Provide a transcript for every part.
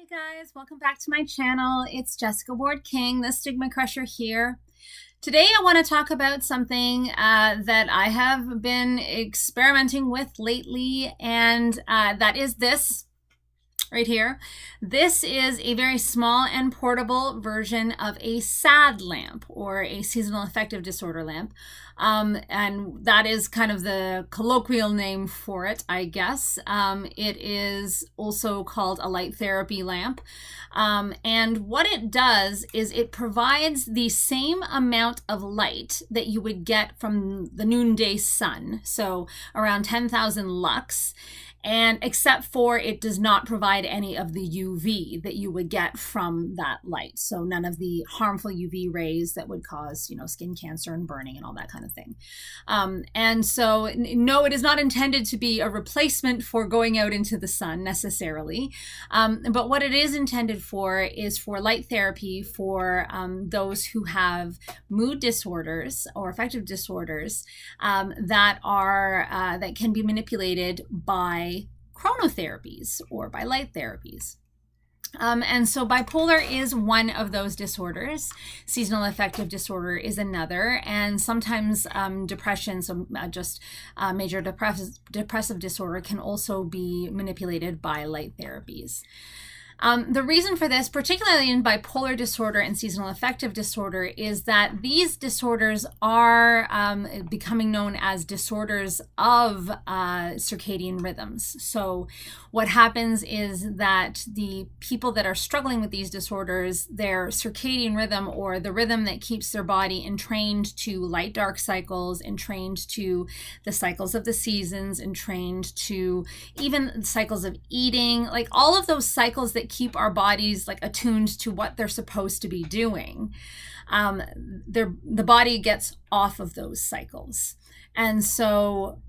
guys, welcome back to my channel. It's Jessica Ward King, the StigmaCrusher here. Today I want to talk about something that I have been experimenting with lately, and that is this right here. This is a very small and portable version of a SAD lamp, or a seasonal affective disorder lamp. And that is kind of the colloquial name for it, I guess. It is also called a light therapy lamp. And what it does is it provides the same amount of light that you would get from the noonday sun, so around 10,000 lux. And except for it does not provide any of the UV that you would get from that light. So none of the harmful UV rays that would cause, skin cancer and burning and all that kind of thing. And so, no, it is not intended to be a replacement for going out into the sun necessarily. But what it is intended for is for light therapy for those who have mood disorders or affective disorders that can be manipulated by chronotherapies or by light therapies. And so bipolar is one of those disorders. Seasonal affective disorder is another. And sometimes depression, so just major depressive disorder, can also be manipulated by light therapies. The reason for this, particularly in bipolar disorder and seasonal affective disorder, is that these disorders are becoming known as disorders of circadian rhythms. So what happens is that the people that are struggling with these disorders, their circadian rhythm, or the rhythm that keeps their body entrained to light-dark cycles, entrained to the cycles of the seasons, entrained to even cycles of eating, like all of those cycles that keep our bodies like attuned to what they're supposed to be doing, the body gets off of those cycles. And so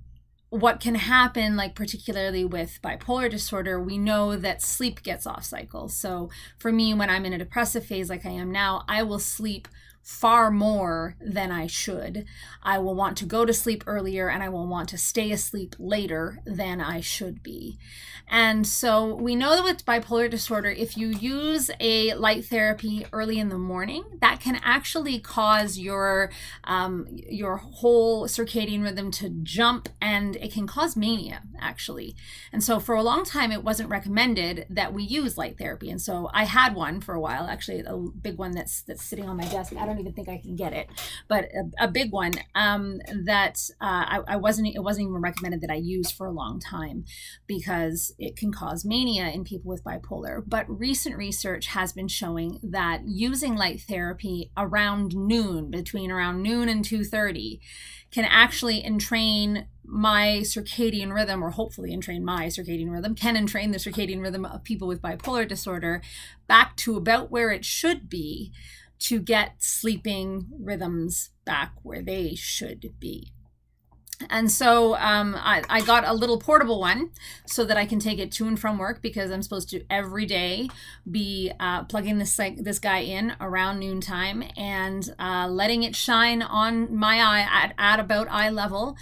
what can happen, like particularly with bipolar disorder, we know that sleep gets off cycle. So for me, when I'm in a depressive phase like I am now, I will sleep far more than I should. I will want to go to sleep earlier, and I will want to stay asleep later than I should be. And so we know that with bipolar disorder, if you use a light therapy early in the morning, that can actually cause your whole circadian rhythm to jump, and it can cause mania, actually. And so for a long time, it wasn't recommended that we use light therapy. And so I had one for a while, actually, a big one that's sitting on my desk. I don't even think I can get it, but a big one that it wasn't even recommended that I use for a long time, because it can cause mania in people with bipolar. But recent research has been showing that using light therapy around noon, between around noon and 2:30, can actually entrain my circadian rhythm, or hopefully entrain my circadian rhythm, can entrain the circadian rhythm of people with bipolar disorder back to about where it should be, to get sleeping rhythms back where they should be. And so I got a little portable one so that I can take it to and from work, because I'm supposed to every day be plugging this guy in around noontime and letting it shine on my eye at about eye level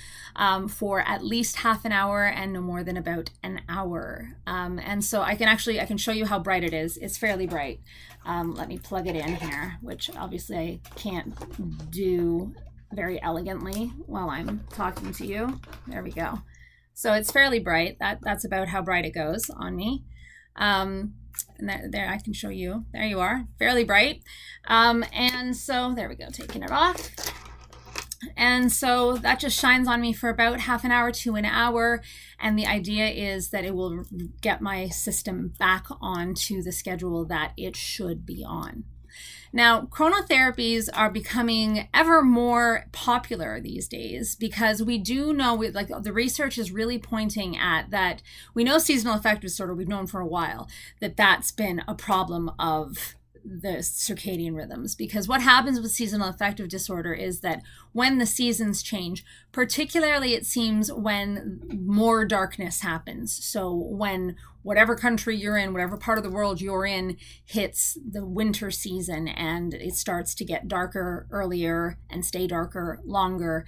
for at least half an hour and no more than about an hour. And so I can show you how bright it is. It's fairly bright. Let me plug it in here, which obviously I can't do very elegantly while I'm talking to you. There we go. So it's fairly bright. That's about how bright it goes on me. And there I can show you. There you are. Fairly bright. And so there we go, taking it off. And so that just shines on me for about half an hour to an hour. And the idea is that it will get my system back onto the schedule that it should be on. Now, chronotherapies are becoming ever more popular these days, because we do know, like the research is really pointing at that. We know seasonal affective disorder, we've known for a while that that's been a problem of the circadian rhythms, because what happens with seasonal affective disorder is that when the seasons change, particularly it seems when more darkness happens, so when whatever country you're in, whatever part of the world you're in, hits the winter season and it starts to get darker earlier and stay darker longer,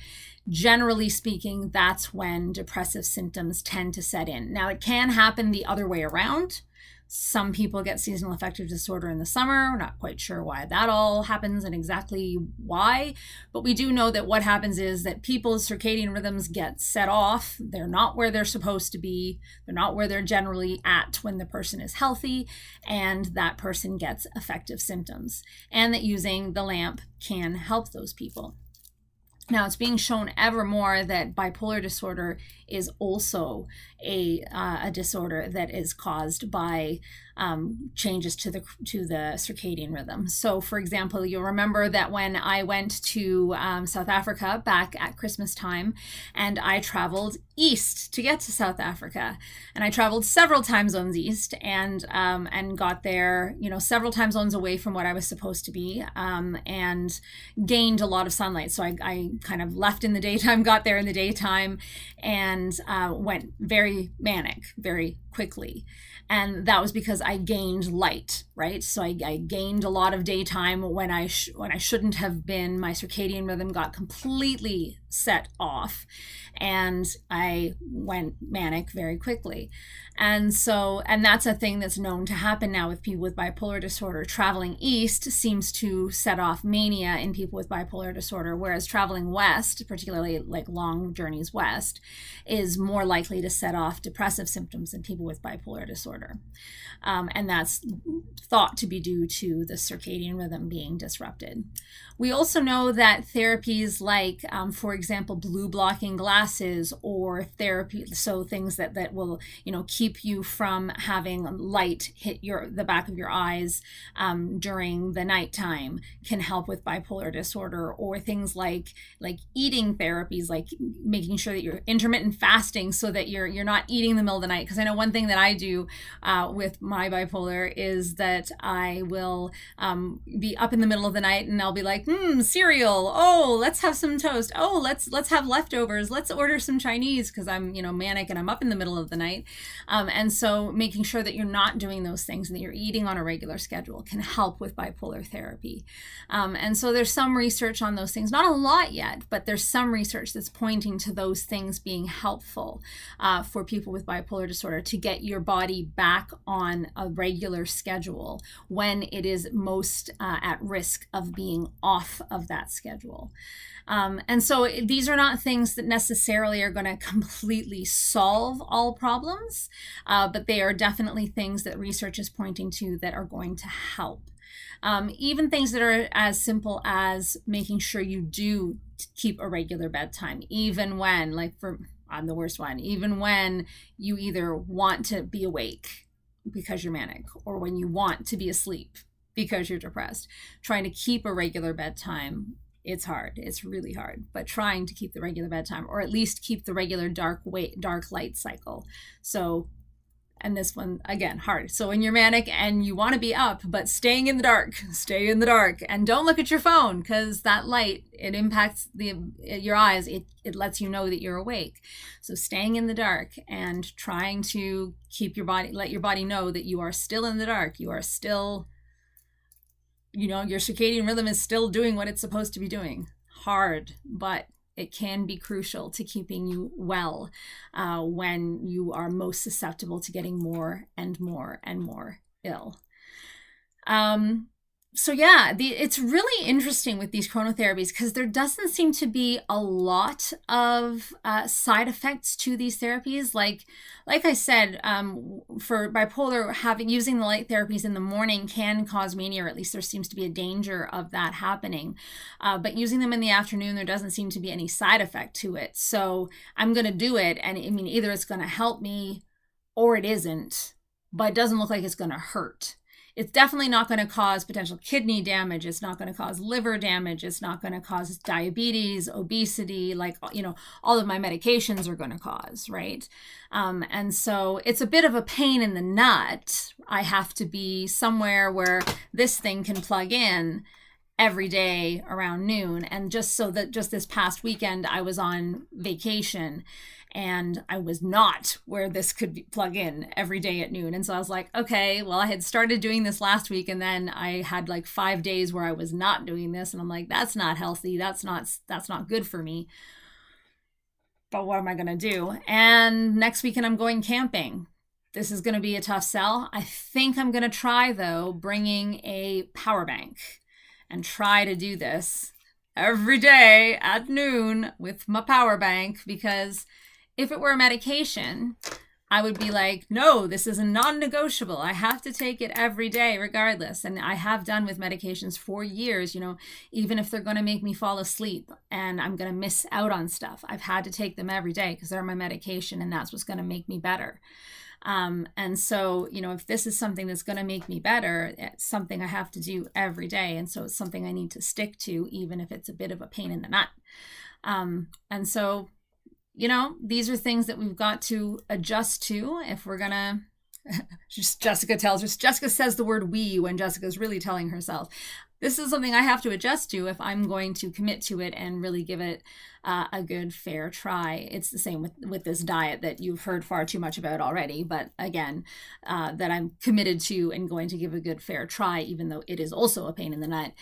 generally speaking, that's when depressive symptoms tend to set in. Now, it can happen the other way around. Some people get seasonal affective disorder in the summer. We're not quite sure why that all happens and exactly why, but we do know that what happens is that people's circadian rhythms get set off. They're not where they're supposed to be. They're not where they're generally at when the person is healthy, and that person gets affective symptoms, and that using the lamp can help those people. Now, it's being shown ever more that bipolar disorder is also a disorder that is caused by changes to the circadian rhythm. So, for example, you'll remember that when I went to South Africa back at Christmas time, and I traveled east to get to South Africa, and I traveled several time zones east, and got there, several time zones away from what I was supposed to be, and gained a lot of sunlight. So I kind of left in the daytime, got there in the daytime, and went very manic very quickly. And that was because I gained light, right? So I gained a lot of daytime when I shouldn't have been. My circadian rhythm got completely set off, and I went manic very quickly. And that's a thing that's known to happen now with people with bipolar disorder. Traveling east seems to set off mania in people with bipolar disorder, whereas traveling west, particularly like long journeys west, is more likely to set off depressive symptoms in people with bipolar disorder. And that's thought to be due to the circadian rhythm being disrupted. We also know that therapies like, for example, blue blocking glasses, or therapy, so things that will, keep you from having light hit the back of your eyes during the nighttime, can help with bipolar disorder. Or things like eating therapies, like making sure that you're intermittent fasting so that you're not eating in the middle of the night. Because I know one thing that I do with my bipolar is that I will be up in the middle of the night, and I'll be like, cereal. Oh, let's have some toast. Oh, let's have leftovers. Let's order some Chinese, because I'm, manic and I'm up in the middle of the night. And so making sure that you're not doing those things and that you're eating on a regular schedule can help with bipolar therapy. And so there's some research on those things, not a lot yet, but there's some research that's pointing to those things being helpful for people with bipolar disorder to get your body back on a regular schedule when it is most at risk of being off of that schedule. And so these are not things that necessarily are going to completely solve all problems, but they are definitely things that research is pointing to that are going to help. Even things that are as simple as making sure you do keep a regular bedtime, even when, I'm the worst one, even when you either want to be awake because you're manic, or when you want to be asleep because you're depressed. Trying to keep a regular bedtime, it's hard. It's really hard. But trying to keep the regular bedtime, or at least keep the regular dark light cycle. So, and this one, again, hard. So when you're manic and you want to be up, but stay in the dark, and don't look at your phone, because that light, it impacts your eyes. It lets you know that you're awake. So staying in the dark and trying to let your body know that you are still in the dark. You are still, your circadian rhythm is still doing what it's supposed to be doing. Hard, but it can be crucial to keeping you well when you are most susceptible to getting more and more and more ill. So yeah, it's really interesting with these chronotherapies, because there doesn't seem to be a lot of side effects to these therapies. Like I said, for bipolar, using the light therapies in the morning can cause mania, or at least there seems to be a danger of that happening. But using them in the afternoon, there doesn't seem to be any side effect to it. So I'm going to do it, and I mean, either it's going to help me or it isn't, but it doesn't look like it's going to hurt. It's definitely not going to cause potential kidney damage. It's not going to cause liver damage. It's not going to cause diabetes, obesity, all of my medications are going to cause, right? And so it's a bit of a pain in the nut. I have to be somewhere where this thing can plug in every day around noon. And just this past weekend, I was on vacation, and I was not where this could plug in every day at noon. And so I was like, okay, well, I had started doing this last week, and then I had 5 days where I was not doing this. And I'm like, that's not healthy. That's not good for me. But what am I going to do? And next weekend I'm going camping. this is going to be a tough sell. I think I'm going to try, though, bringing a power bank and try to do this every day at noon with my power bank, because if it were a medication, I would be like, no, this is a non-negotiable. I have to take it every day regardless. And I have done with medications for years, even if they're going to make me fall asleep and I'm going to miss out on stuff, I've had to take them every day because they're my medication and that's what's going to make me better. And so, if this is something that's going to make me better, it's something I have to do every day. And so it's something I need to stick to, even if it's a bit of a pain in the nut. And so, these are things that we've got to adjust to if we're going to. Jessica says the word we when Jessica's really telling herself. This is something I have to adjust to if I'm going to commit to it and really give it a good, fair try. It's the same with this diet that you've heard far too much about already, but again, that I'm committed to and going to give a good, fair try, even though it is also a pain in the nut.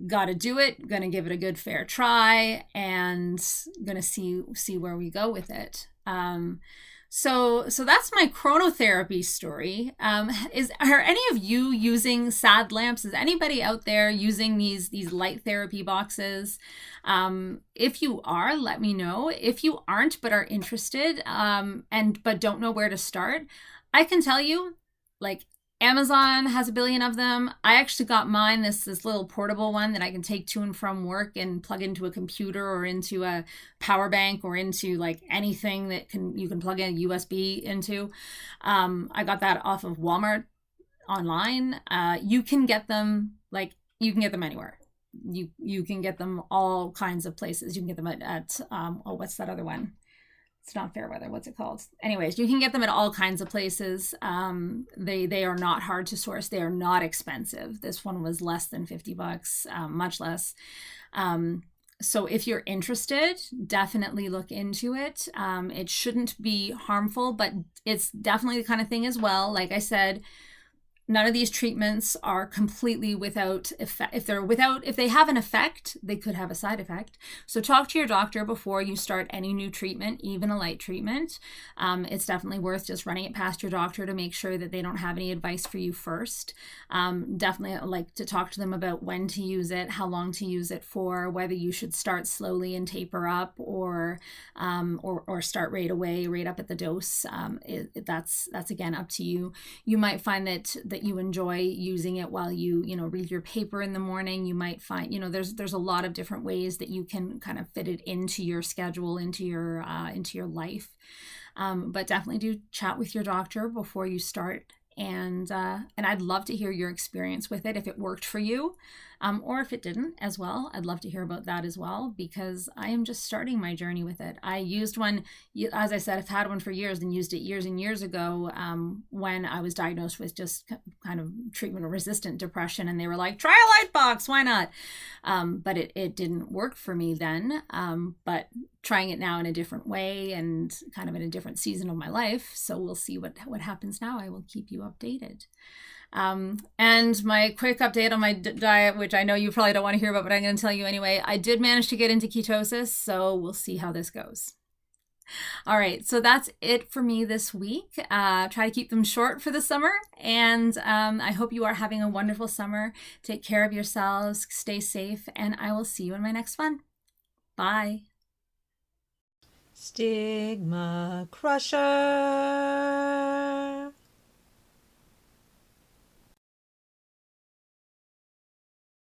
Got to do it, going to give it a good, fair try, and going to see where we go with it. So that's my chronotherapy story. Are any of you using SAD lamps? Is anybody out there using these light therapy boxes? If you are, let me know. If you aren't but are interested, but don't know where to start, I can tell you, like, Amazon has a billion of them. I actually got mine, this little portable one that I can take to and from work and plug into a computer or into a power bank or into like anything that you can plug in a USB into. I got that off of Walmart online. You can get them anywhere. You can get them all kinds of places. You can get them at what's that other one? It's not Fairweather. What's it called? Anyways, you can get them at all kinds of places. They are not hard to source. They are not expensive. This one was less than $50, much less. So if you're interested, definitely look into it. It shouldn't be harmful, but it's definitely the kind of thing as well. Like I said, none of these treatments are completely without effect. If they have an effect, they could have a side effect. So talk to your doctor before you start any new treatment, even a light treatment. It's definitely worth just running it past your doctor to make sure that they don't have any advice for you first. Definitely like to talk to them about when to use it, how long to use it for, whether you should start slowly and taper up or start right away, right up at the dose. That's again up to you. You might find that you enjoy using it while you read your paper in the morning. You might find there's a lot of different ways that you can kind of fit it into your schedule, into your life. But definitely do chat with your doctor before you start. And I'd love to hear your experience with it, if it worked for you, or if it didn't as well. I'd love to hear about that as well, because I am just starting my journey with it. I used one, as I said, I've had one for years and used it years and years ago when I was diagnosed with just kind of treatment-resistant depression, and they were like, try a light box, why not? But it didn't work for me then. But trying it now in a different way and kind of in a different season of my life. So we'll see what happens now. I will keep you updated. And my quick update on my diet, which I know you probably don't want to hear about, but I'm going to tell you anyway. I did manage to get into ketosis, so we'll see how this goes. All right, so that's it for me this week. Try to keep them short for the summer, and I hope you are having a wonderful summer. Take care of yourselves, stay safe, and I will see you in my next one. Bye. StigmaCrusher.